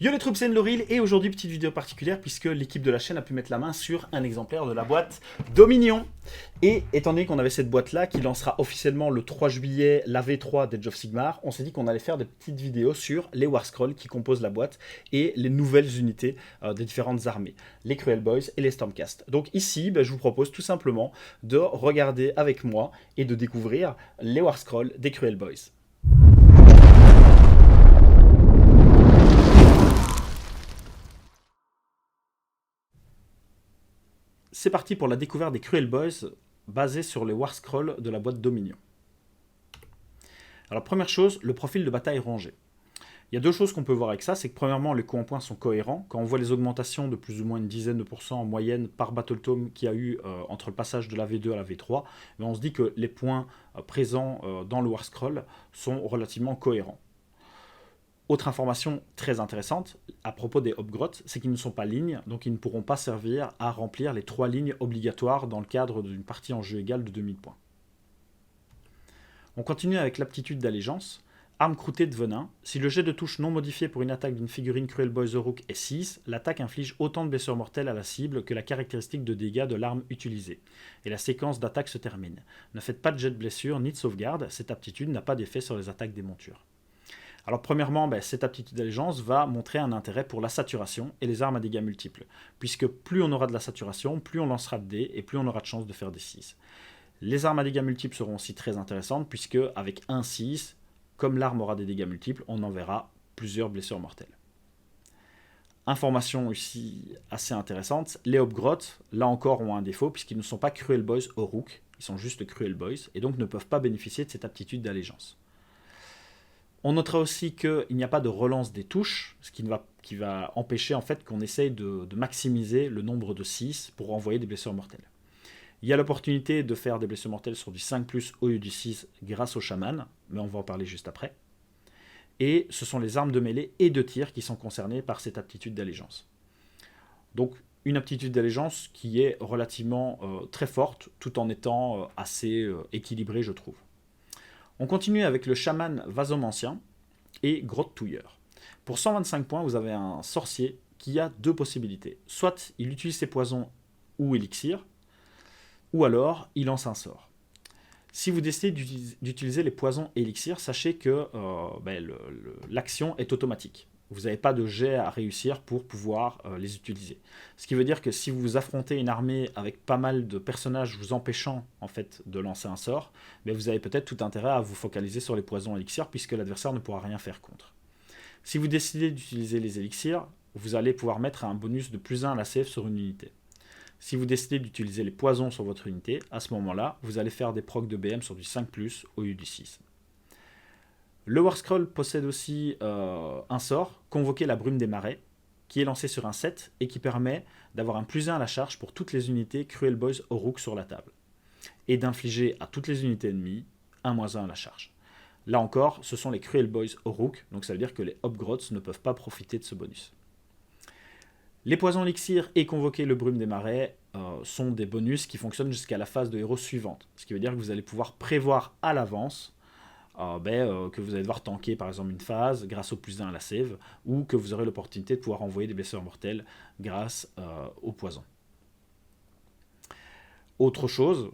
Yo les troupes, c'est Enloril et aujourd'hui petite vidéo particulière puisque l'équipe de la chaîne a pu mettre la main sur un exemplaire de la boîte Dominion. Et étant donné qu'on avait cette boîte là qui lancera officiellement le 3 juillet la V3 d'Age of Sigmar, on s'est dit qu'on allait faire des petites vidéos sur les War Scrolls qui composent la boîte et les nouvelles unités des différentes armées, les Cruel Boys et les Stormcast. Donc ici, je vous propose tout simplement de regarder avec moi et de découvrir les War Scrolls des Cruel Boys. C'est parti pour la découverte des Cruel Boys basés sur les War Scrolls de la boîte Dominion. Alors première chose, le profil de bataille rangé. Il y a deux choses qu'on peut voir avec ça, c'est que premièrement les coups en points sont cohérents. Quand on voit les augmentations de plus ou moins une dizaine de pourcents en moyenne par Battle Tome qu'il y a eu entre le passage de la V2 à la V3, on se dit que les points présents dans le War Scroll sont relativement cohérents. Autre information très intéressante à propos des Hobgrots, c'est qu'ils ne sont pas lignes, donc ils ne pourront pas servir à remplir les 3 lignes obligatoires dans le cadre d'une partie en jeu égale de 2000 points. On continue avec l'aptitude d'allégeance. Arme croûtée de venin. Si le jet de touche non modifié pour une attaque d'une figurine Cruel Boys Orruk est 6, l'attaque inflige autant de blessures mortelles à la cible que la caractéristique de dégâts de l'arme utilisée. Et la séquence d'attaque se termine. Ne faites pas de jet de blessure ni de sauvegarde, cette aptitude n'a pas d'effet sur les attaques des montures. Alors premièrement, cette aptitude d'allégeance va montrer un intérêt pour la saturation et les armes à dégâts multiples, puisque plus on aura de la saturation, plus on lancera de dés et plus on aura de chances de faire des 6. Les armes à dégâts multiples seront aussi très intéressantes, puisque avec un 6, comme l'arme aura des dégâts multiples, on en verra plusieurs blessures mortelles. Information ici assez intéressante, les Hobgrots, là encore, ont un défaut, puisqu'ils ne sont pas Cruel Boys Orruk, ils sont juste Cruel Boys, et donc ne peuvent pas bénéficier de cette aptitude d'allégeance. On notera aussi qu'il n'y a pas de relance des touches, ce qui va empêcher en fait qu'on essaye de maximiser le nombre de 6 pour envoyer des blessures mortelles. Il y a l'opportunité de faire des blessures mortelles sur du 5+, au lieu du 6 grâce au chaman, mais on va en parler juste après. Et ce sont les armes de mêlée et de tir qui sont concernées par cette aptitude d'allégeance. Donc une aptitude d'allégeance qui est relativement très forte, tout en étant assez équilibrée, je trouve. On continue avec le chaman vasomancien et grotte touilleur. Pour 125 points, vous avez un sorcier qui a deux possibilités. Soit il utilise ses poisons ou élixirs, ou alors il lance un sort. Si vous décidez d'utiliser les poisons et élixirs, sachez que l'action est automatique. Vous n'avez pas de jet à réussir pour pouvoir les utiliser. Ce qui veut dire que si vous affrontez une armée avec pas mal de personnages vous empêchant en fait de lancer un sort, vous avez peut-être tout intérêt à vous focaliser sur les poisons élixirs puisque l'adversaire ne pourra rien faire contre. Si vous décidez d'utiliser les élixirs, vous allez pouvoir mettre un bonus de +1 à la save sur une unité. Si vous décidez d'utiliser les poisons sur votre unité, à ce moment-là, vous allez faire des procs de BM sur du 5+, au lieu du 6. Le War Scroll possède aussi un sort, Convoquer la brume des marais, qui est lancé sur un 7 et qui permet d'avoir un +1 à la charge pour toutes les unités Cruel Boys Orruk sur la table, et d'infliger à toutes les unités ennemies un -1 à la charge. Là encore, ce sont les Cruel Boys Orruk, donc ça veut dire que les Hobgrots ne peuvent pas profiter de ce bonus. Les poisons élixir et Convoquer le brume des marais sont des bonus qui fonctionnent jusqu'à la phase de héros suivante, ce qui veut dire que vous allez pouvoir prévoir à l'avance que vous allez devoir tanker par exemple une phase grâce au +1 à la save, ou que vous aurez l'opportunité de pouvoir envoyer des blessures mortelles grâce au poison. Autre chose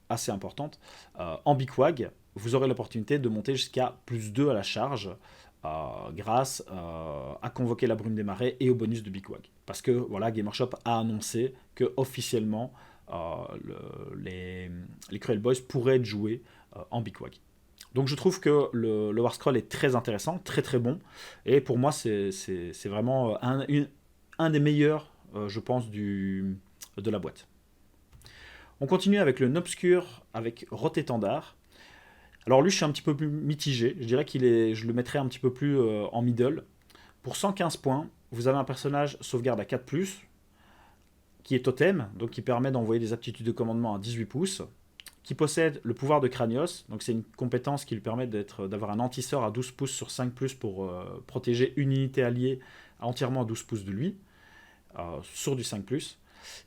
assez importante, en Bicwag, vous aurez l'opportunité de monter jusqu'à +2 à la charge grâce à Convoquer la brume des marais et au bonus de Bicwag. Parce que voilà, Game Workshop a annoncé que officiellement les Cruel Boys pourraient être joués en Bicwag. Donc je trouve que le War Scroll est très intéressant, très très bon, et pour moi c'est vraiment un des meilleurs, je pense, de la boîte. On continue avec le Nobscur avec Rotétendard. Alors lui je suis un petit peu plus mitigé, je dirais je le mettrais un petit peu plus en middle. Pour 115 points, vous avez un personnage sauvegarde à 4+, qui est totem, donc qui permet d'envoyer des aptitudes de commandement à 18 pouces, qui possède le pouvoir de Cranios, donc c'est une compétence qui lui permet d'avoir un anti-sort à 12 pouces sur 5+, pour protéger une unité alliée entièrement à 12 pouces de lui, sur du 5+.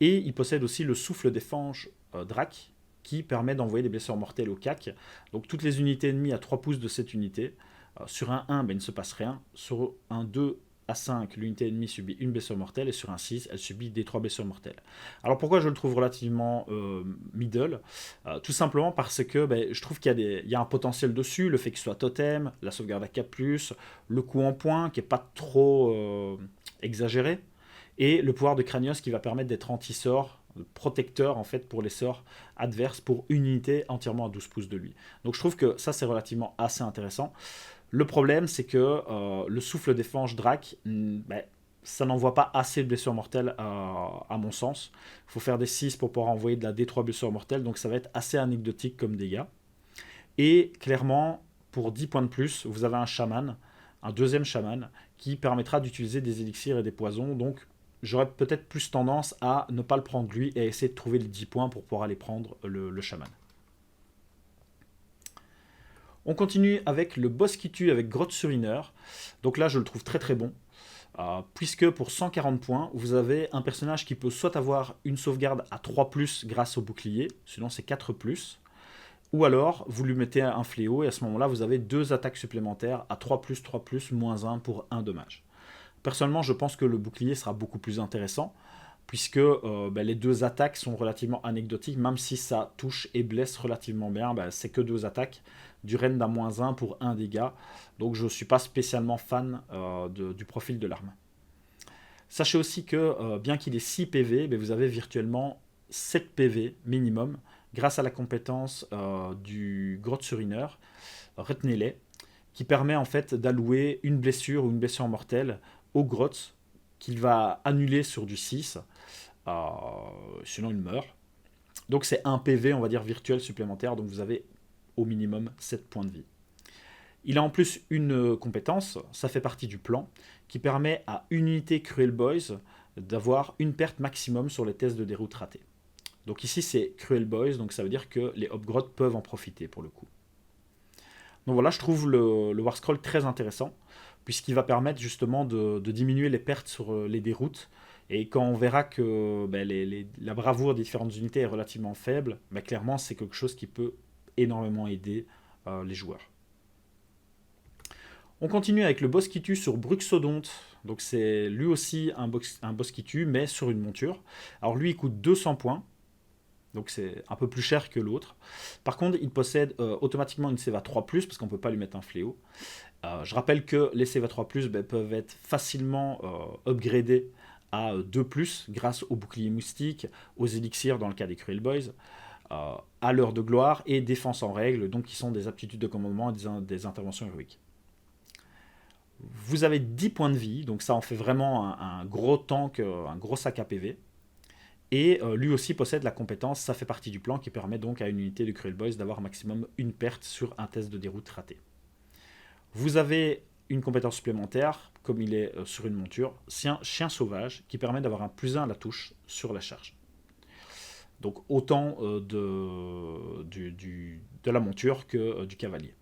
Et il possède aussi le souffle des fanges Drac, qui permet d'envoyer des blessures mortelles au CAC. Donc toutes les unités ennemies à 3 pouces de cette unité, sur un 1, il ne se passe rien, sur un 2 à 5, l'unité ennemie subit une blessure mortelle, et sur un 6, elle subit des 3 blessures mortelles. Alors pourquoi je le trouve relativement middle? Tout simplement parce que je trouve qu'il y a un potentiel dessus, le fait qu'il soit totem, la sauvegarde à 4+, le coup en point qui n'est pas trop exagéré, et le pouvoir de Cranios qui va permettre d'être anti-sort, protecteur en fait pour les sorts adverses pour une unité entièrement à 12 pouces de lui. Donc je trouve que ça c'est relativement assez intéressant. Le problème c'est que le souffle des phalanges Drac, ça n'envoie pas assez de blessures mortelles à mon sens. Il faut faire des 6 pour pouvoir envoyer de la D3 blessures mortelles, donc ça va être assez anecdotique comme dégâts. Et clairement, pour 10 points de plus, vous avez un chaman, un deuxième chaman, qui permettra d'utiliser des élixirs et des poisons, donc j'aurais peut-être plus tendance à ne pas le prendre lui et à essayer de trouver les 10 points pour pouvoir aller prendre le chaman. On continue avec le boss qui tue avec Grotte Surineur. Donc là, je le trouve très très bon. Puisque pour 140 points, vous avez un personnage qui peut soit avoir une sauvegarde à 3+, grâce au bouclier, sinon c'est 4+, ou alors vous lui mettez un fléau et à ce moment-là, vous avez 2 attaques supplémentaires à 3+, 3+, moins 1 pour 1 dommage. Personnellement, je pense que le bouclier sera beaucoup plus intéressant, puisque les 2 attaques sont relativement anecdotiques, même si ça touche et blesse relativement bien, c'est que 2 attaques, du rend d'un moins 1 pour 1 dégât, donc je ne suis pas spécialement fan du profil de l'arme. Sachez aussi que bien qu'il ait 6 PV, vous avez virtuellement 7 PV minimum, grâce à la compétence du Grotte Surineur, retenez-les, qui permet en fait d'allouer une blessure ou une blessure mortelle au grotte qu'il va annuler sur du 6, sinon il meurt. Donc c'est un PV, on va dire, virtuel supplémentaire, donc vous avez au minimum 7 points de vie. Il a en plus une compétence, ça fait partie du plan, qui permet à une unité Cruel Boys d'avoir une perte maximum sur les tests de déroute ratés. Donc ici c'est Cruel Boys, donc ça veut dire que les Hobgrottes peuvent en profiter pour le coup. Donc voilà, je trouve le Warscroll très intéressant, puisqu'il va permettre justement de diminuer les pertes sur les déroutes. Et quand on verra que la bravoure des différentes unités est relativement faible, clairement c'est quelque chose qui peut énormément aider les joueurs. On continue avec le boss qui tue sur Bruxodonte. Donc c'est lui aussi un boss qui tue, mais sur une monture. Alors lui il coûte 200 points. Donc c'est un peu plus cher que l'autre. Par contre, il possède automatiquement une Seva 3+, parce qu'on ne peut pas lui mettre un fléau. Je rappelle que les Seva 3+, peuvent être facilement upgradés à 2+, grâce au bouclier moustique, aux élixirs dans le cas des Cruel Boys, à l'heure de gloire et défense en règle, donc qui sont des aptitudes de commandement et des interventions héroïques. Vous avez 10 points de vie, donc ça en fait vraiment un gros tank, un gros sac à PV. Et lui aussi possède la compétence, ça fait partie du plan, qui permet donc à une unité de Cruel Boys d'avoir maximum une perte sur un test de déroute raté. Vous avez une compétence supplémentaire, comme il est sur une monture, c'est un chien sauvage qui permet d'avoir un +1 à la touche sur la charge. Donc autant de la monture que du cavalier.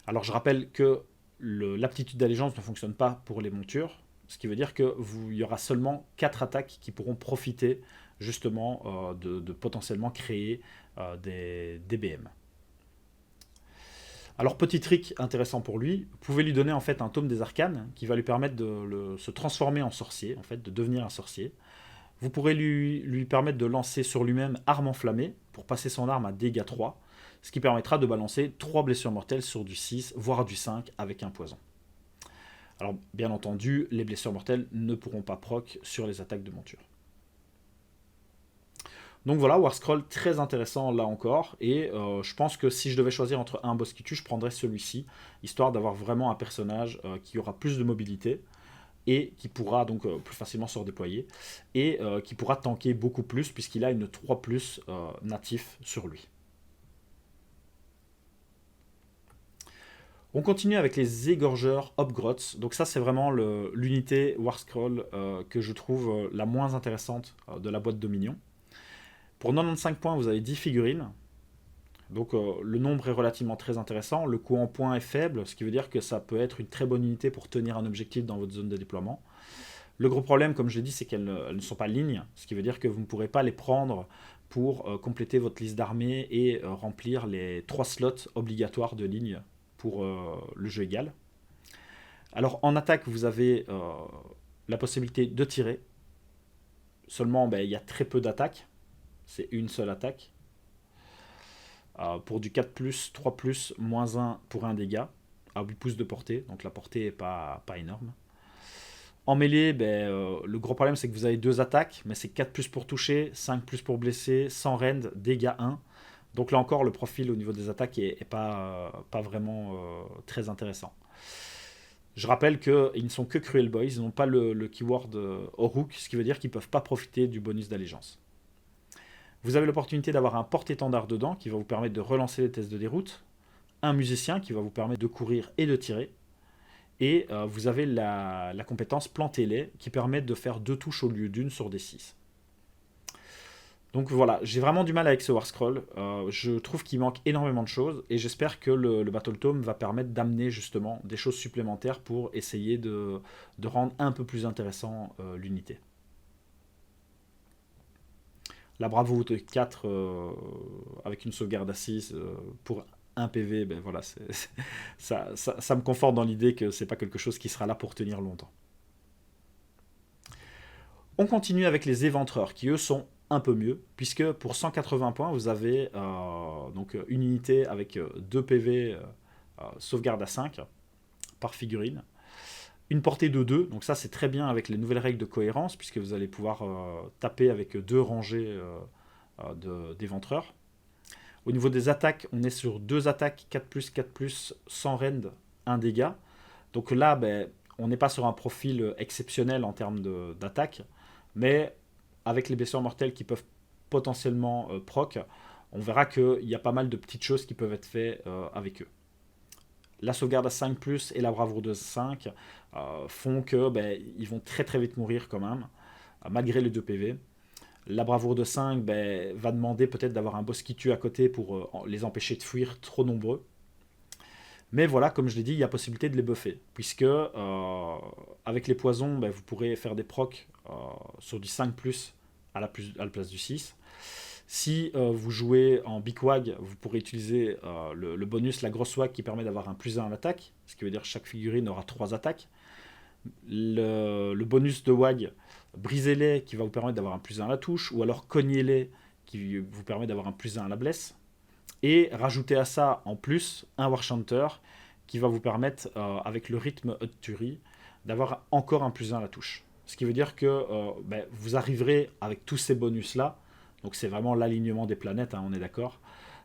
Alors je rappelle que l'aptitude d'allégeance ne fonctionne pas pour les montures, ce qui veut dire qu'il y aura seulement 4 attaques qui pourront profiter justement de potentiellement créer des BM. Alors petit trick intéressant pour lui, vous pouvez lui donner en fait un tome des arcanes qui va lui permettre de se transformer en sorcier, en fait, de devenir un sorcier. Vous pourrez lui permettre de lancer sur lui-même arme enflammée pour passer son arme à dégâts 3, ce qui permettra de balancer 3 blessures mortelles sur du 6, voire du 5 avec un poison. Alors bien entendu, les blessures mortelles ne pourront pas proc sur les attaques de monture. Donc voilà, Warscroll très intéressant là encore, et je pense que si je devais choisir entre un boss qui tue, je prendrais celui-ci, histoire d'avoir vraiment un personnage qui aura plus de mobilité, et qui pourra donc plus facilement se redéployer, et qui pourra tanker beaucoup plus, puisqu'il a une 3+ natif sur lui. On continue avec les égorgeurs Hobgrots. Donc ça c'est vraiment l'unité Warscroll que je trouve la moins intéressante de la boîte Dominion. Pour 95 points vous avez 10 figurines. Donc le nombre est relativement très intéressant. Le coût en points est faible, ce qui veut dire que ça peut être une très bonne unité pour tenir un objectif dans votre zone de déploiement. Le gros problème, comme je l'ai dit, c'est qu'elles ne sont pas lignes, ce qui veut dire que vous ne pourrez pas les prendre pour compléter votre liste d'armées et remplir les 3 slots obligatoires de ligne pour le jeu égal. Alors en attaque, vous avez la possibilité de tirer. Seulement, il y a très peu d'attaques. C'est une seule attaque. Pour du 4+, 3+, -1 pour un dégât, à 8 pouces de portée. Donc la portée n'est pas énorme. En mêlée, le gros problème c'est que vous avez 2 attaques, mais c'est 4+ pour toucher, 5+ pour blesser, sans rend, dégâts 1. Donc là encore, le profil au niveau des attaques est pas vraiment très intéressant. Je rappelle qu'ils ne sont que Cruel Boys, ils n'ont pas le keyword Oruk, ce qui veut dire qu'ils ne peuvent pas profiter du bonus d'allégeance. Vous avez l'opportunité d'avoir un porte-étendard dedans qui va vous permettre de relancer les tests de déroute, un musicien qui va vous permettre de courir et de tirer, et vous avez la compétence Plantez-les qui permet de faire 2 touches au lieu d'une sur des 6. Donc voilà, j'ai vraiment du mal avec ce War Scroll. Je trouve qu'il manque énormément de choses et j'espère que le Battle Tome va permettre d'amener justement des choses supplémentaires pour essayer de rendre un peu plus intéressant l'unité. La bravoure de 4 avec une sauvegarde à 6 pour 1 PV, voilà, ça me conforte dans l'idée que c'est pas quelque chose qui sera là pour tenir longtemps. On continue avec les éventreurs qui eux sont un peu mieux, puisque pour 180 points, vous avez donc une unité avec 2 PV sauvegarde à 5 par figurine. Une portée de 2, donc ça c'est très bien avec les nouvelles règles de cohérence, puisque vous allez pouvoir taper avec 2 rangées d'éventreurs. Au niveau des attaques, on est sur 2 attaques 4+, 4+, sans rend, 1 dégât. Donc là, on n'est pas sur un profil exceptionnel en termes d'attaque, mais avec les blessures mortelles qui peuvent potentiellement proc, on verra qu'il y a pas mal de petites choses qui peuvent être faites avec eux. La sauvegarde à 5+, et la bravoure de 5 font que ils vont très très vite mourir quand même, malgré les 2 PV. La bravoure de 5 va demander peut-être d'avoir un boss qui tue à côté pour les empêcher de fuir trop nombreux. Mais voilà, comme je l'ai dit, il y a possibilité de les buffer, puisque avec les poisons, vous pourrez faire des procs sur du 5+, à la place du 6. Si vous jouez en Big Wag, vous pourrez utiliser le bonus, la grosse wag, qui permet d'avoir un +1 à l'attaque, ce qui veut dire que chaque figurine aura 3 attaques. Le bonus de wag, brisez-les, qui va vous permettre d'avoir un +1 à la touche, ou alors cognez-les, qui vous permet d'avoir un +1 à la blesse. Et rajoutez à ça en plus un Warchanter qui va vous permettre, avec le rythme Tuerie, d'avoir encore un +1 à la touche. Ce qui veut dire que vous arriverez avec tous ces bonus-là, donc c'est vraiment l'alignement des planètes, on est d'accord,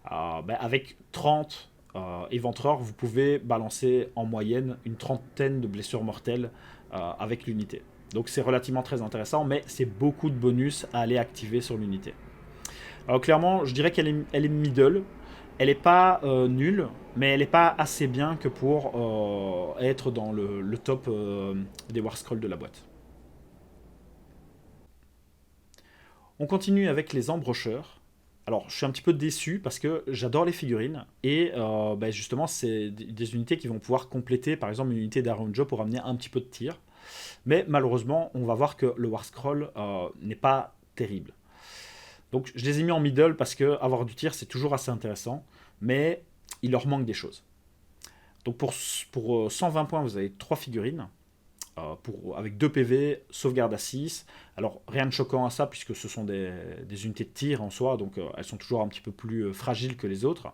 avec 30 éventreurs, vous pouvez balancer en moyenne une trentaine de blessures mortelles avec l'unité. Donc c'est relativement très intéressant, mais c'est beaucoup de bonus à aller activer sur l'unité. Alors clairement, je dirais qu'elle est middle. Elle n'est pas nulle, mais elle n'est pas assez bien que pour être dans le top des War Scrolls de la boîte. On continue avec les embrocheurs. Alors, je suis un petit peu déçu parce que j'adore les figurines et justement, c'est des unités qui vont pouvoir compléter, par exemple, une unité d'Iron Joe pour amener un petit peu de tir. Mais malheureusement, on va voir que le War Scroll n'est pas terrible. Donc, je les ai mis en middle parce que avoir du tir, c'est toujours assez intéressant, mais il leur manque des choses. Donc, pour 120 points, vous avez 3 figurines. Avec 2 PV, sauvegarde à 6. Alors rien de choquant à ça puisque ce sont des unités de tir en soi, donc elles sont toujours un petit peu plus fragiles que les autres.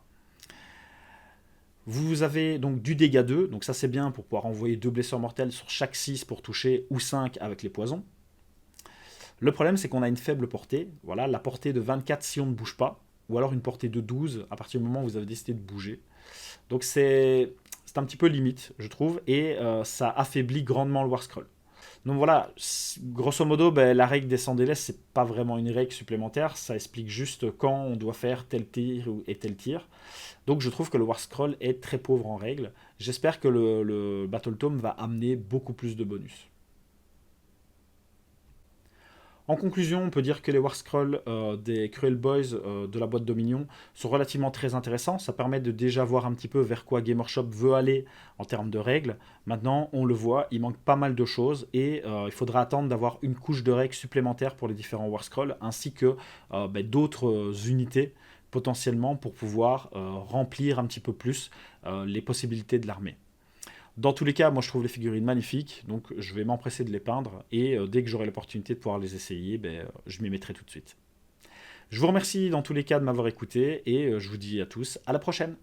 Vous avez donc du dégât 2, donc ça c'est bien pour pouvoir envoyer 2 blessures mortelles sur chaque 6 pour toucher, ou 5 avec les poisons. Le problème c'est qu'on a une faible portée, voilà, la portée de 24 si on ne bouge pas, ou alors une portée de 12 à partir du moment où vous avez décidé de bouger. Donc c'est un petit peu limite, je trouve, et ça affaiblit grandement le War Scroll. Donc voilà, grosso modo, la règle des 100 délais, c'est pas vraiment une règle supplémentaire, ça explique juste quand on doit faire tel tir et tel tir. Donc je trouve que le War Scroll est très pauvre en règles. J'espère que le Battle Tome va amener beaucoup plus de bonus. En conclusion, on peut dire que les War Scrolls des Cruel Boys de la boîte Dominion sont relativement très intéressants. Ça permet de déjà voir un petit peu vers quoi Game Workshop veut aller en termes de règles. Maintenant, on le voit, il manque pas mal de choses et il faudra attendre d'avoir une couche de règles supplémentaires pour les différents War Scrolls ainsi que d'autres unités potentiellement pour pouvoir remplir un petit peu plus les possibilités de l'armée. Dans tous les cas, moi je trouve les figurines magnifiques, donc je vais m'empresser de les peindre, et dès que j'aurai l'opportunité de pouvoir les essayer, je m'y mettrai tout de suite. Je vous remercie dans tous les cas de m'avoir écouté, et je vous dis à tous à la prochaine.